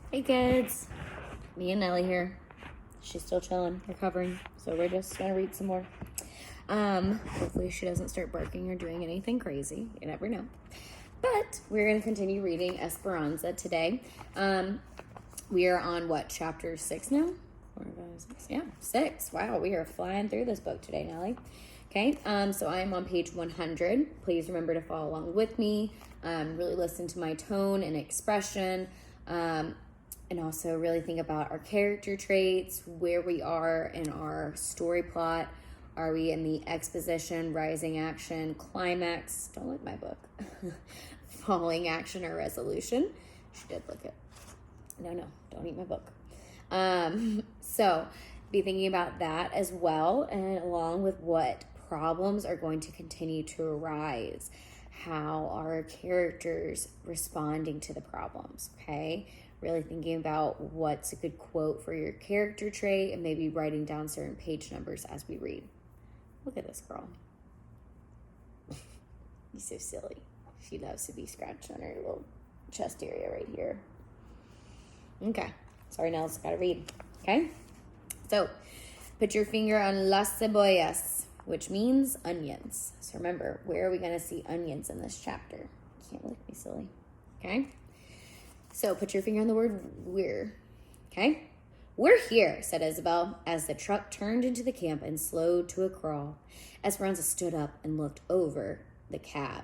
Hey kids, me and Nellie here. She's still chilling, recovering, so we're just gonna read some more. Hopefully she doesn't start barking or doing anything crazy. You never know. But we're gonna continue reading Esperanza today. We are on what, chapter 6 now? 4, 5, 6. Yeah, 6. Wow, we are flying through this book today, Nellie. Okay, so I am on page 100. Please remember to follow along with me. Really listen to my tone and expression. And also really think about our character traits, where we are in our story plot. Are we in the exposition, rising action, climax? Don't look at my book. Falling action or resolution. She did look at. No, don't eat my book. So be thinking about that as well, and along with what problems are going to continue to arise. How are our characters responding to the problems, okay? Really thinking about what's a good quote for your character trait and maybe writing down certain page numbers as we read. Look at this girl. He's so silly. She loves to be scratched on her little chest area right here. Okay. Sorry, Nels. Gotta read. Okay? So, put your finger on las cebollas, which means onions. So remember, where are we going to see onions in this chapter? Can't look at me silly. Okay? So put your finger on the word we're. Okay? We're here, said Isabel, as the truck turned into the camp and slowed to a crawl. Esperanza stood up and looked over the cab.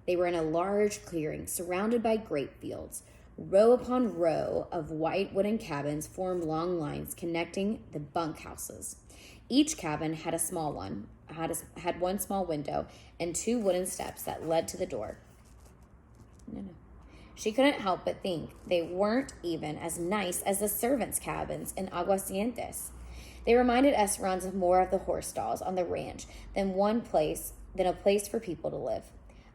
They were in a large clearing surrounded by grape fields. Row upon row of white wooden cabins formed long lines connecting the bunkhouses. Each cabin had a small one, had one small window and 2 wooden steps that led to the door. No. She couldn't help but think they weren't even as nice as the servants' cabins in Aguascalientes. They reminded Esperanza more of the horse stalls on the ranch than a place for people to live.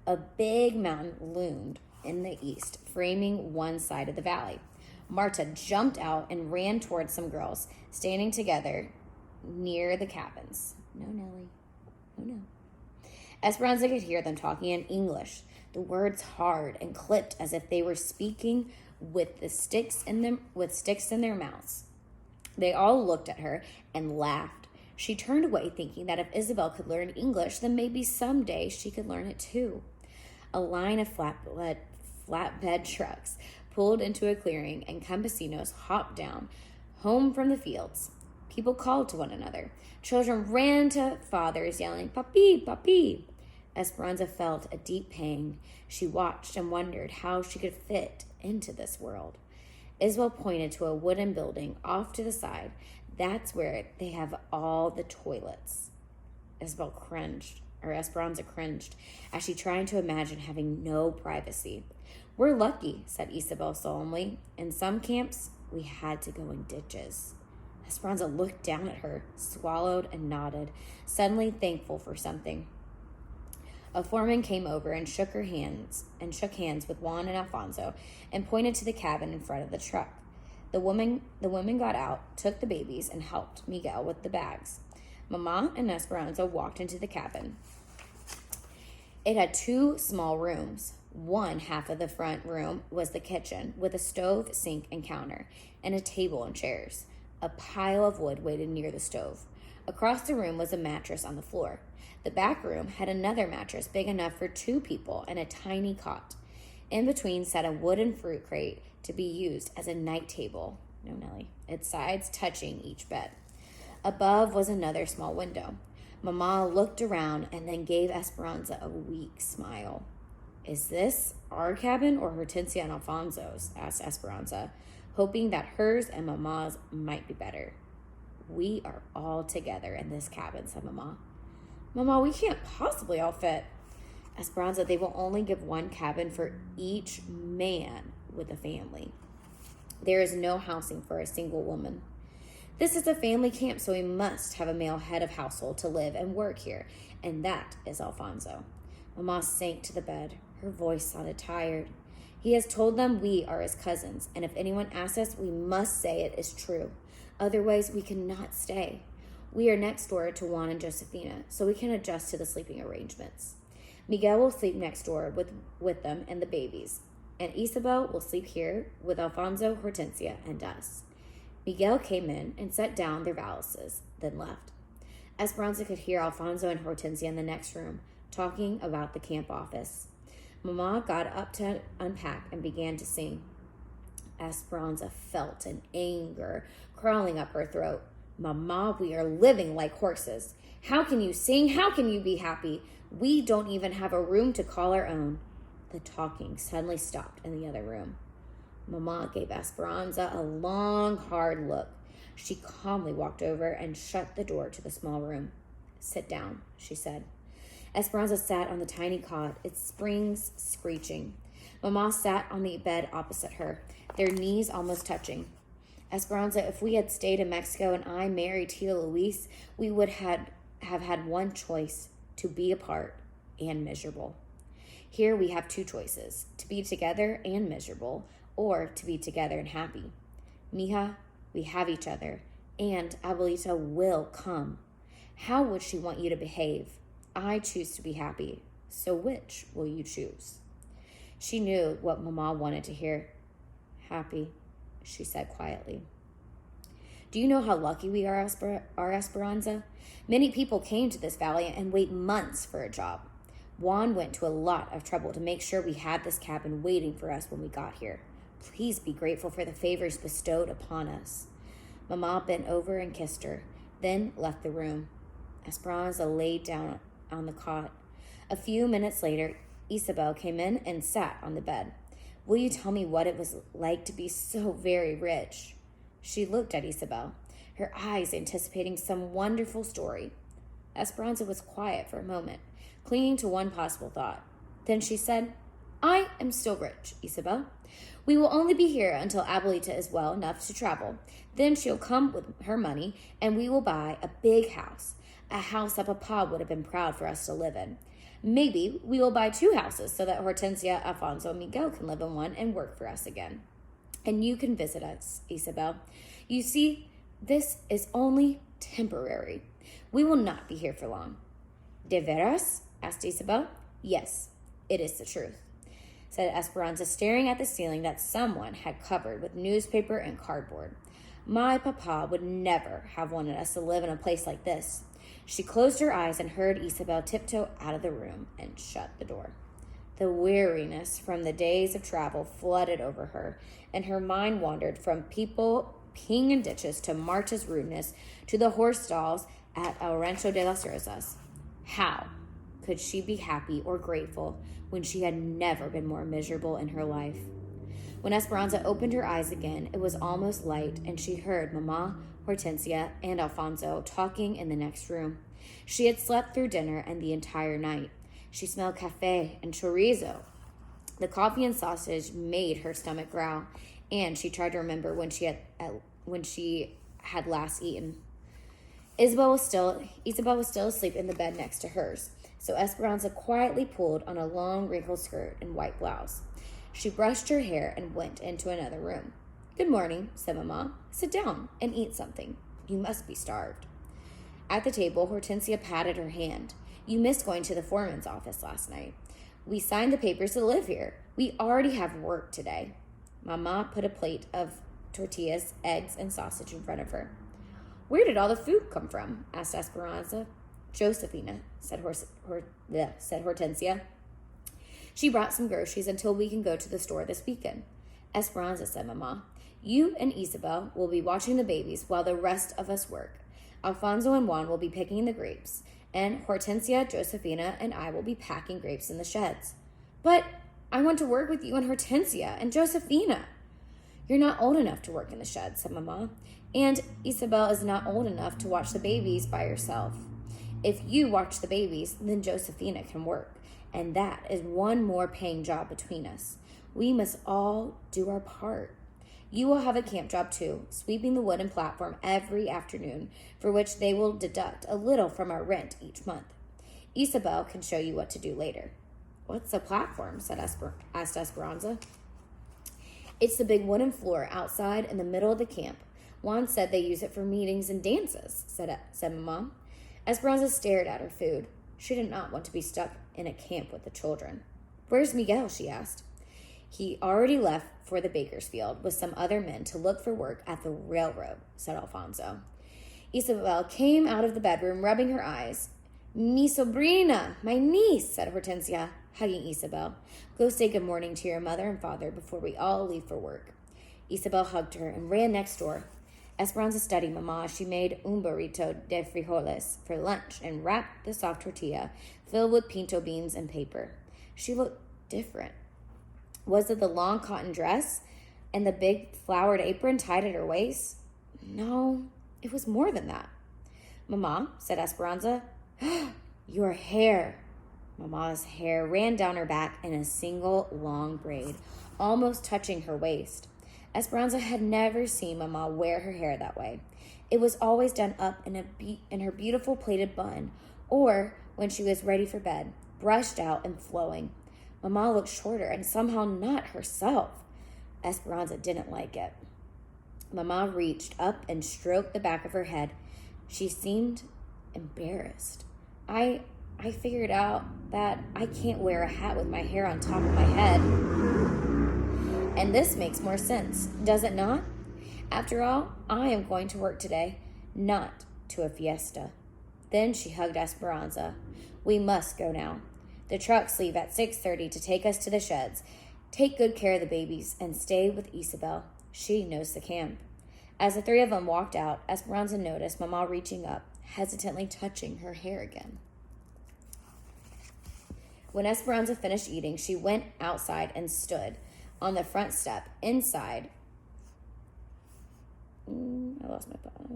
A big mountain loomed in the east, framing one side of the valley. Marta jumped out and ran towards some girls standing together near the cabins. No, Nellie. Oh, no. Esperanza could hear them talking in English, the words hard and clipped as if they were speaking with sticks in their mouths. They all looked at her and laughed. She turned away thinking that if Isabel could learn English, then maybe someday she could learn it too. A line of flatbed trucks pulled into a clearing and campesinos hopped down, home from the fields. People called to one another. Children ran to fathers, yelling, "Papi, papi." Esperanza felt a deep pang. She watched and wondered how she could fit into this world. Isabel pointed to a wooden building off to the side. That's where they have all the toilets. Esperanza cringed as she tried to imagine having no privacy. "We're lucky," said Isabel solemnly. "In some camps, we had to go in ditches." Esperanza looked down at her, swallowed, and nodded, suddenly thankful for something. A foreman came over and shook hands with Juan and Alfonso and pointed to the cabin in front of the truck. The women got out, took the babies, and helped Miguel with the bags. Mama and Esperanza walked into the cabin. It had 2 small rooms. One half of the front room was the kitchen with a stove, sink, and counter, and a table and chairs. A pile of wood waited near the stove. Across the room was a mattress on the floor. The back room had another mattress big enough for 2 people and a tiny cot. In between sat a wooden fruit crate to be used as a night table. No, Nellie. Its sides touching each bed. Above was another small window. Mama looked around and then gave Esperanza a weak smile. "Is this our cabin or Hortensia and Alfonso's?" asked Esperanza, hoping that hers and Mama's might be better. "We are all together in this cabin," said Mama. "Mama, we can't possibly all fit." "Esperanza, they will only give 1 cabin for each man with a family. There is no housing for a single woman. This is a family camp, so we must have a male head of household to live and work here, and that is Alfonso." Mama sank to the bed. Her voice sounded tired. "He has told them we are his cousins, and if anyone asks us, we must say it is true. Otherwise, we cannot stay. We are next door to Juan and Josefina, so we can adjust to the sleeping arrangements. Miguel will sleep next door with them and the babies. and Isabel will sleep here with Alfonso, Hortensia, and us. Miguel came in and set down their valises, then left. Esperanza could hear Alfonso and Hortensia in the next room, talking about the camp office. Mama got up to unpack and began to sing. Esperanza felt an anger crawling up her throat. Mama, we are living like horses. How can you sing? How can you be happy? We don't even have a room to call our own. The talking suddenly stopped in the other room. Mama gave Esperanza a long, hard look. She calmly walked over and shut the door to the small room. Sit down, she said. Esperanza sat on the tiny cot, its springs screeching. Mama sat on the bed opposite her, their knees almost touching. Esperanza, if we had stayed in Mexico and I married Tito Luis, we would have had one choice, to be apart and miserable. Here we have two choices, to be together and miserable, or to be together and happy. Mija, we have each other, and Abuelita will come. How would she want you to behave? I choose to be happy, so which will you choose? She knew what Mama wanted to hear. Happy, she said quietly. Do you know how lucky we are, Esperanza? Many people came to this valley and wait months for a job. Juan went to a lot of trouble to make sure we had this cabin waiting for us when we got here. Please be grateful for the favors bestowed upon us. Mama bent over and kissed her, then left the room. Esperanza laid down on the cot. A few minutes later, Isabel came in and sat on the bed. Will you tell me what it was like to be so very rich? She looked at Isabel, her eyes anticipating some wonderful story. Esperanza was quiet for a moment, clinging to one possible thought. Then she said, I am still rich, Isabel. We will only be here until Abuelita is well enough to travel. Then she'll come with her money, and we will buy a big house, a house that Papa would have been proud for us to live in. Maybe we will buy 2 houses so that Hortensia, Alfonso, and Miguel can live in one and work for us again. And you can visit us, Isabel. You see, this is only temporary. We will not be here for long. De veras? Asked Isabel. Yes, it is the truth, said Esperanza, staring at the ceiling that someone had covered with newspaper and cardboard. My papa would never have wanted us to live in a place like this. She closed her eyes and heard Isabel tiptoe out of the room and shut the door. The weariness from the days of travel flooded over her, and her mind wandered from people peeing in ditches to Marta's rudeness to the horse stalls at El Rancho de las Rosas. How could she be happy or grateful when she had never been more miserable in her life? When Esperanza opened her eyes again, it was almost light, and she heard Mama, Hortensia, and Alfonso talking in the next room. She had slept through dinner and the entire night. She smelled cafe and chorizo. The coffee and sausage made her stomach growl, and she tried to remember when she had last eaten. Isabel was still asleep in the bed next to hers, so Esperanza quietly pulled on a long wrinkled skirt and white blouse. She brushed her hair and went into another room. Good morning, said Mama. Sit down and eat something. You must be starved. At the table, Hortensia patted her hand. You missed going to the foreman's office last night. We signed the papers to live here. We already have work today. Mama put a plate of tortillas, eggs, and sausage in front of her. Where did all the food come from? Asked Esperanza. Josefina, said Hortensia. She brought some groceries until we can go to the store this weekend. Esperanza, said Mama. You and Isabel will be watching the babies while the rest of us work. Alfonso and Juan will be picking the grapes, and Hortensia, Josefina, and I will be packing grapes in the sheds. But I want to work with you and Hortensia and Josefina. You're not old enough to work in the sheds, said Mama, and Isabel is not old enough to watch the babies by herself. If you watch the babies, then Josefina can work, and that is one more paying job between us. We must all do our part. You will have a camp job too, sweeping the wooden platform every afternoon, for which they will deduct a little from our rent each month. Isabel can show you what to do later. What's a platform? Asked Esperanza. It's the big wooden floor outside in the middle of the camp. Juan said they use it for meetings and dances, said Mama. Esperanza stared at her food. She did not want to be stuck in a camp with the children. Where's Miguel? She asked. He already left for the Bakersfield with some other men to look for work at the railroad, said Alfonso. Isabel came out of the bedroom, rubbing her eyes. Mi sobrina, my niece, said Hortensia, hugging Isabel. Go say good morning to your mother and father before we all leave for work. Isabel hugged her and ran next door. Esperanza studied Mama. She made un burrito de frijoles for lunch and wrapped the soft tortilla filled with pinto beans and paper. She looked different. Was it the long cotton dress and the big flowered apron tied at her waist? No, it was more than that. Mama, said Esperanza, your hair. Mama's hair ran down her back in a single long braid, almost touching her waist. Esperanza had never seen Mama wear her hair that way. It was always done up in her beautiful plaited bun, or when she was ready for bed, brushed out and flowing. Mama looked shorter and somehow not herself. Esperanza didn't like it. Mama reached up and stroked the back of her head. She seemed embarrassed. I figured out that I can't wear a hat with my hair on top of my head. And this makes more sense, does it not? After all, I am going to work today, not to a fiesta. Then she hugged Esperanza. We must go now. The trucks leave at 6:30 to take us to the sheds. Take good care of the babies and stay with Isabel. She knows the camp. As the three of them walked out, Esperanza noticed Mama reaching up, hesitantly touching her hair again. When Esperanza finished eating, she went outside and stood on the front step inside. I lost my thought.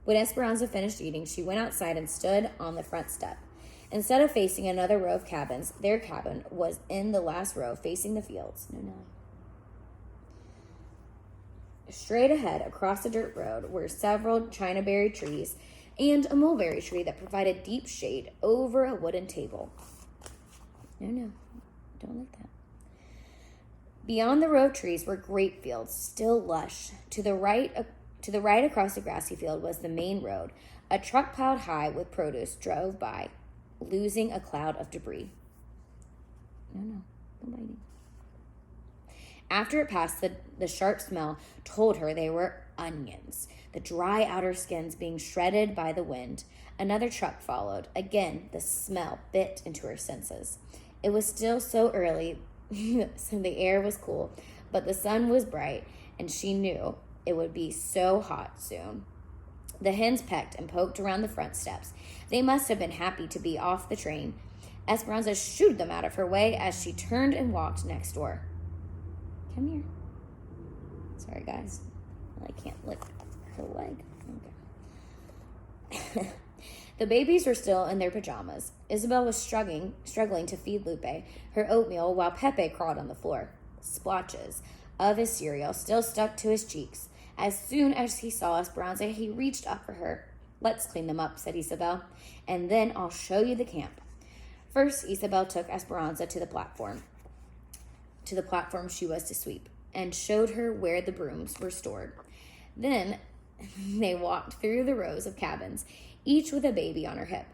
When Esperanza finished eating, she went outside and stood on the front step. Instead of facing another row of cabins, their cabin was in the last row, facing the fields. Straight ahead, across the dirt road, were several chinaberry trees and a mulberry tree that provided deep shade over a wooden table. No, don't like that. Beyond the row of trees were grape fields, still lush. To the right across the grassy field was the main road. A truck piled high with produce drove by, losing a cloud of debris. No biting. After it passed, the sharp smell told her they were onions, the dry outer skins being shredded by the wind. Another truck followed. Again, the smell bit into her senses. It was still so early, so the air was cool, but the sun was bright, and she knew it would be so hot soon. The hens pecked and poked around the front steps. They must have been happy to be off the train. Esperanza shooed them out of her way as she turned and walked next door. Come here. Sorry, guys. I can't lick her leg. Okay. The babies were still in their pajamas. Isabel was struggling to feed Lupe her oatmeal while Pepe crawled on the floor. Splotches of his cereal still stuck to his cheeks. As soon as he saw Esperanza, he reached up for her. Let's clean them up, said Isabel, and then I'll show you the camp. First, Isabel took Esperanza to the platform she was to sweep, and showed her where the brooms were stored. Then they walked through the rows of cabins, each with a baby on her hip.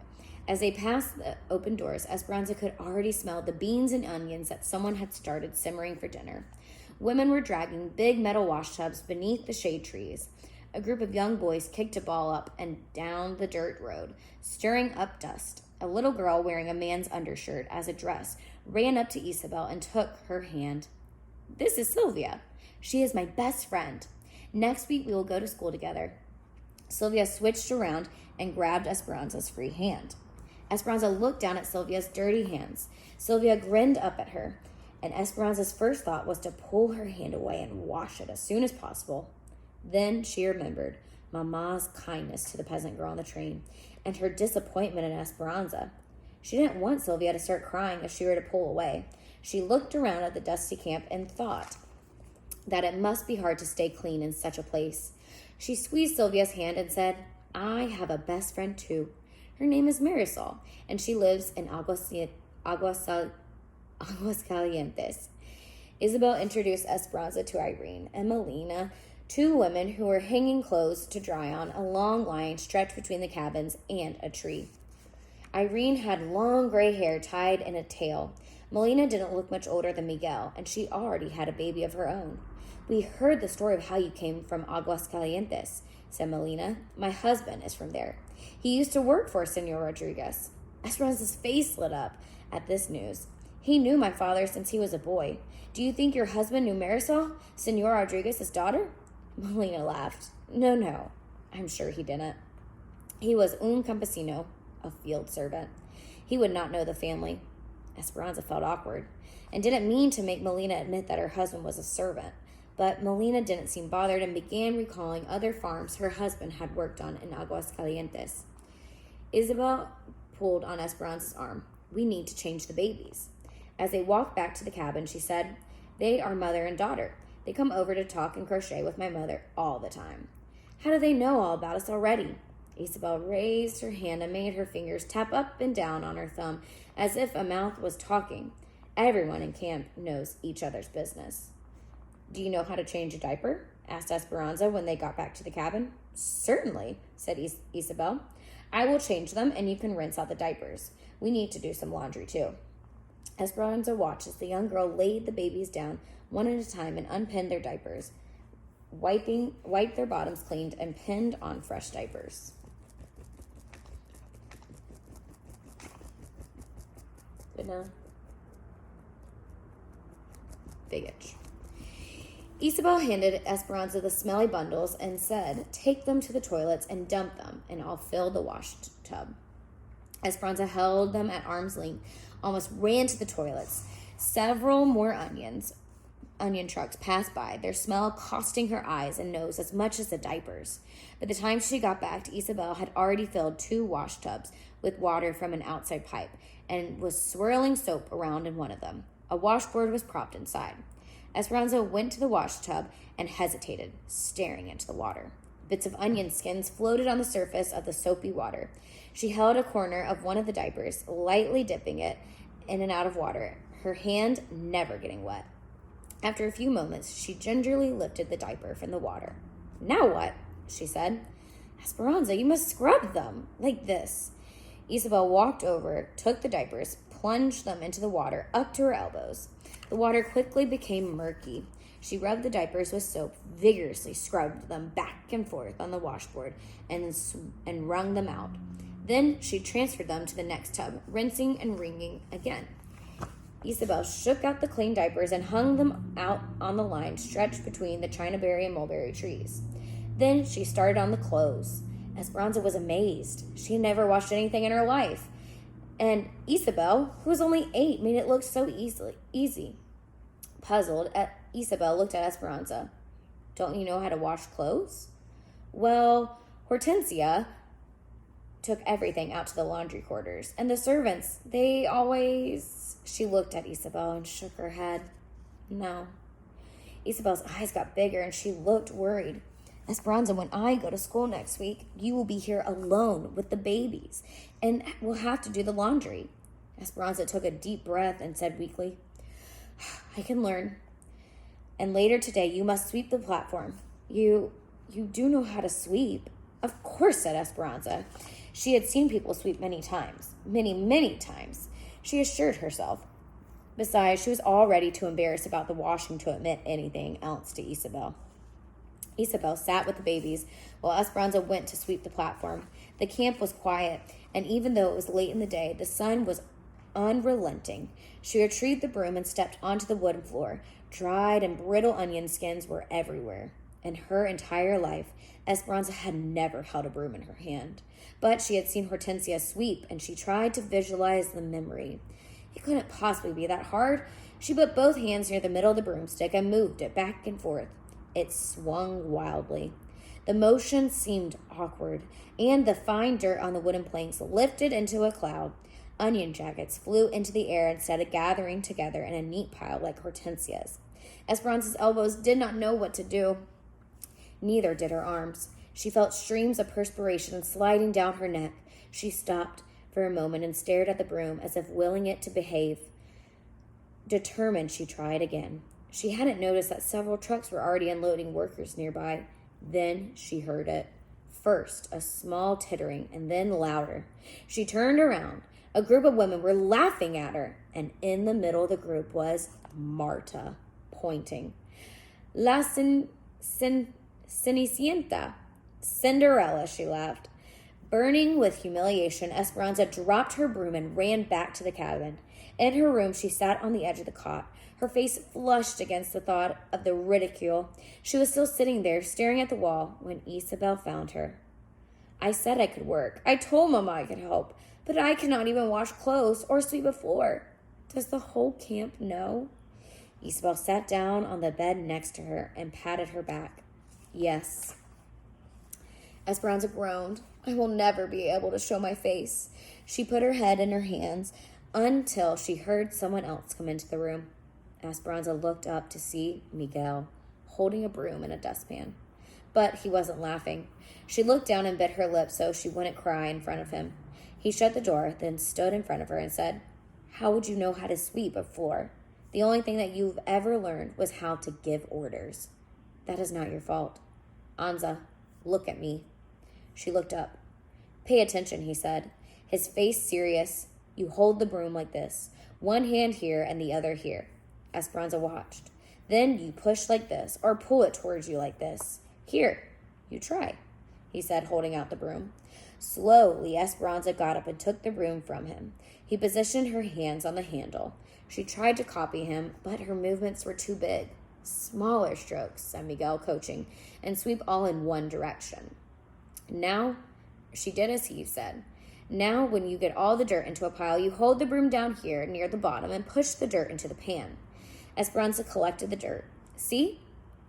As they passed the open doors, Esperanza could already smell the beans and onions that someone had started simmering for dinner. Women were dragging big metal wash tubs beneath the shade trees. A group of young boys kicked a ball up and down the dirt road, stirring up dust. A little girl wearing a man's undershirt as a dress ran up to Isabel and took her hand. This is Sylvia. She is my best friend. Next week we will go to school together. Sylvia switched around and grabbed Esperanza's free hand. Esperanza looked down at Sylvia's dirty hands. Sylvia grinned up at her, and Esperanza's first thought was to pull her hand away and wash it as soon as possible. Then she remembered Mama's kindness to the peasant girl on the train and her disappointment in Esperanza. She didn't want Sylvia to start crying if she were to pull away. She looked around at the dusty camp and thought that it must be hard to stay clean in such a place. She squeezed Sylvia's hand and said, I have a best friend too. Her name is Marisol, and she lives in Aguascalientes. Isabel introduced Esperanza to Irene and Melina, two women who were hanging clothes to dry on a long line stretched between the cabins and a tree. Irene had long gray hair tied in a tail. Melina didn't look much older than Miguel, and she already had a baby of her own. We heard the story of how you came from Aguascalientes, said Melina. My husband is from there. He used to work for Senor Rodriguez. Esperanza's face lit up at this news. He knew my father since he was a boy. Do you think your husband knew Marisol, Senor Rodriguez's daughter? Melina laughed. No, I'm sure he didn't. He was un campesino, a field servant. He would not know the family. Esperanza felt awkward and didn't mean to make Melina admit that her husband was a servant. But Melina didn't seem bothered and began recalling other farms her husband had worked on in Aguascalientes. Isabel pulled on Esperanza's arm. We need to change the babies. As they walked back to the cabin, she said, They are mother and daughter. They come over to talk and crochet with my mother all the time. How do they know all about us already? Isabel raised her hand and made her fingers tap up and down on her thumb as if a mouth was talking. Everyone in camp knows each other's business. Do you know how to change a diaper? Asked Esperanza when they got back to the cabin. Certainly, said Isabel. I will change them and you can rinse out the diapers. We need to do some laundry too. Esperanza watched as the young girl laid the babies down one at a time and unpinned their diapers, wiped their bottoms cleaned, and pinned on fresh diapers. Good now. Big itch. Isabel handed Esperanza the smelly bundles and said, Take them to the toilets and dump them, and I'll fill the wash tub. Esperanza held them at arm's length, almost ran to the toilets. Several more onion trucks passed by, their smell costing her eyes and nose as much as the diapers. By the time she got back, Isabel had already filled 2 wash tubs with water from an outside pipe and was swirling soap around in one of them. A washboard was propped inside. Esperanza went to the wash tub and hesitated, staring into the water. Bits of onion skins floated on the surface of the soapy water. She held a corner of one of the diapers, lightly dipping it in and out of water, her hand never getting wet. After a few moments, she gingerly lifted the diaper from the water. Now what? She said. Esperanza, you must scrub them, like this. Isabel walked over, took the diapers, plunged them into the water up to her elbows. The water quickly became murky. She rubbed the diapers with soap, vigorously scrubbed them back and forth on the washboard, and wrung them out. Then she transferred them to the next tub, rinsing and wringing again. Isabel shook out the clean diapers and hung them out on the line stretched between the chinaberry and mulberry trees. Then she started on the clothes. Esperanza was amazed. She had never washed anything in her life. And Isabel, who was only 8, made it look so easy. Puzzled, Isabel looked at Esperanza. Don't you know how to wash clothes? Well, Hortensia took everything out to the laundry quarters. And the servants, they always... She looked at Isabel and shook her head. No. Isabel's eyes got bigger and she looked worried. Esperanza, when I go to school next week, you will be here alone with the babies and will have to do the laundry. Esperanza took a deep breath and said weakly, I can learn. And later today, you must sweep the platform. You do know how to sweep. Of course, said Esperanza. She had seen people sweep many times. Many times. She assured herself. Besides, she was already too embarrassed about the washing to admit anything else to Isabel. Isabel sat with the babies while Esperanza went to sweep the platform. The camp was quiet, and even though it was late in the day, the sun was unrelenting. She retrieved the broom and stepped onto the wooden floor. Dried and brittle onion skins were everywhere. In her entire life, Esperanza had never held a broom in her hand. But she had seen Hortensia sweep, and she tried to visualize the memory. It couldn't possibly be that hard. She put both hands near the middle of the broomstick and moved it back and forth. It swung wildly. The motion seemed awkward, and the fine dirt on the wooden planks lifted into a cloud. Onion jackets flew into the air instead of gathering together in a neat pile like Hortensia's. Esperanza's elbows did not know what to do. Neither did her arms. She felt streams of perspiration sliding down her neck. She stopped for a moment and stared at the broom as if willing it to behave. Determined, she tried again. She hadn't noticed that several trucks were already unloading workers nearby. Then she heard it. First, a small tittering, and then louder. She turned around. A group of women were laughing at her, and in the middle of the group was Marta, pointing. La Cenicienta, Cinderella, she laughed. Burning with humiliation, Esperanza dropped her broom and ran back to the cabin. In her room, she sat on the edge of the cot, her face flushed against the thought of the ridicule. She was still sitting there, staring at the wall, when Isabel found her. I said I could work. I told Mama I could help, but I cannot even wash clothes or sweep a floor. Does the whole camp know? Isabel sat down on the bed next to her and patted her back. Yes. Esperanza groaned. I will never be able to show my face. She put her head in her hands until she heard someone else come into the room. Esperanza looked up to see Miguel holding a broom and a dustpan. But he wasn't laughing. She looked down and bit her lip so she wouldn't cry in front of him. He shut the door, then stood in front of her and said, How would you know how to sweep a floor? The only thing that you've ever learned was how to give orders. That is not your fault. Anza, look at me. She looked up. Pay attention, he said, his face serious. You hold the broom like this, one hand here and the other here. Esperanza watched. Then you push like this, or pull it towards you like this. Here, you try, he said, holding out the broom. Slowly, Esperanza got up and took the broom from him. He positioned her hands on the handle. She tried to copy him, but her movements were too big. Smaller strokes, said Miguel, coaching, and sweep all in one direction. Now, she did as he said. Now, when you get all the dirt into a pile, you hold the broom down here near the bottom and push the dirt into the pan. Esperanza collected the dirt. See?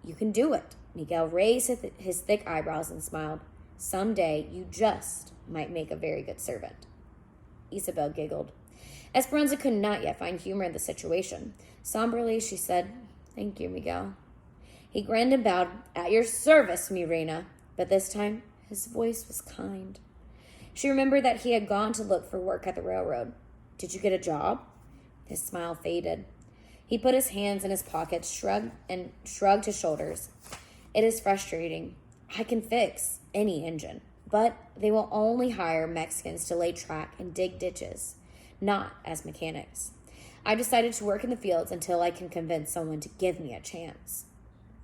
You can do it. Miguel raised his thick eyebrows and smiled. Someday, you just might make a very good servant. Isabel giggled. Esperanza could not yet find humor in the situation. Somberly, she said, Thank you, Miguel. He grinned and bowed. At your service, mi reina. But this time, his voice was kind. She remembered that he had gone to look for work at the railroad. Did you get a job? His smile faded. He put his hands in his pockets, shrugged his shoulders. It is frustrating. I can fix any engine, but they will only hire Mexicans to lay track and dig ditches, not as mechanics. I decided to work in the fields until I can convince someone to give me a chance.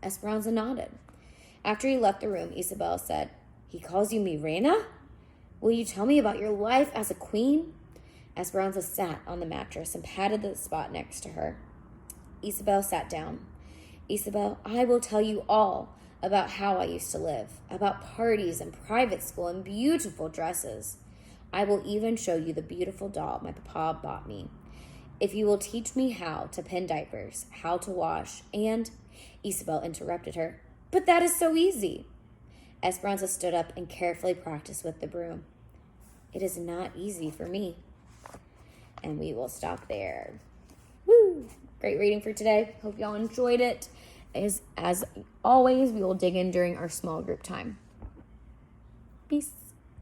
Esperanza nodded. After he left the room, Isabel said, He calls you mi reina? Will you tell me about your life as a queen? Esperanza sat on the mattress and patted the spot next to her. Isabel sat down. Isabel, I will tell you all about how I used to live, about parties and private school and beautiful dresses. I will even show you the beautiful doll my papa bought me. If you will teach me how to pin diapers, how to wash, and... Isabel interrupted her. But that is so easy. Esperanza stood up and carefully practiced with the broom. It is not easy for me. And we will stop there. Woo! Great reading for today. Hope y'all enjoyed it. As always, we will dig in during our small group time. Peace.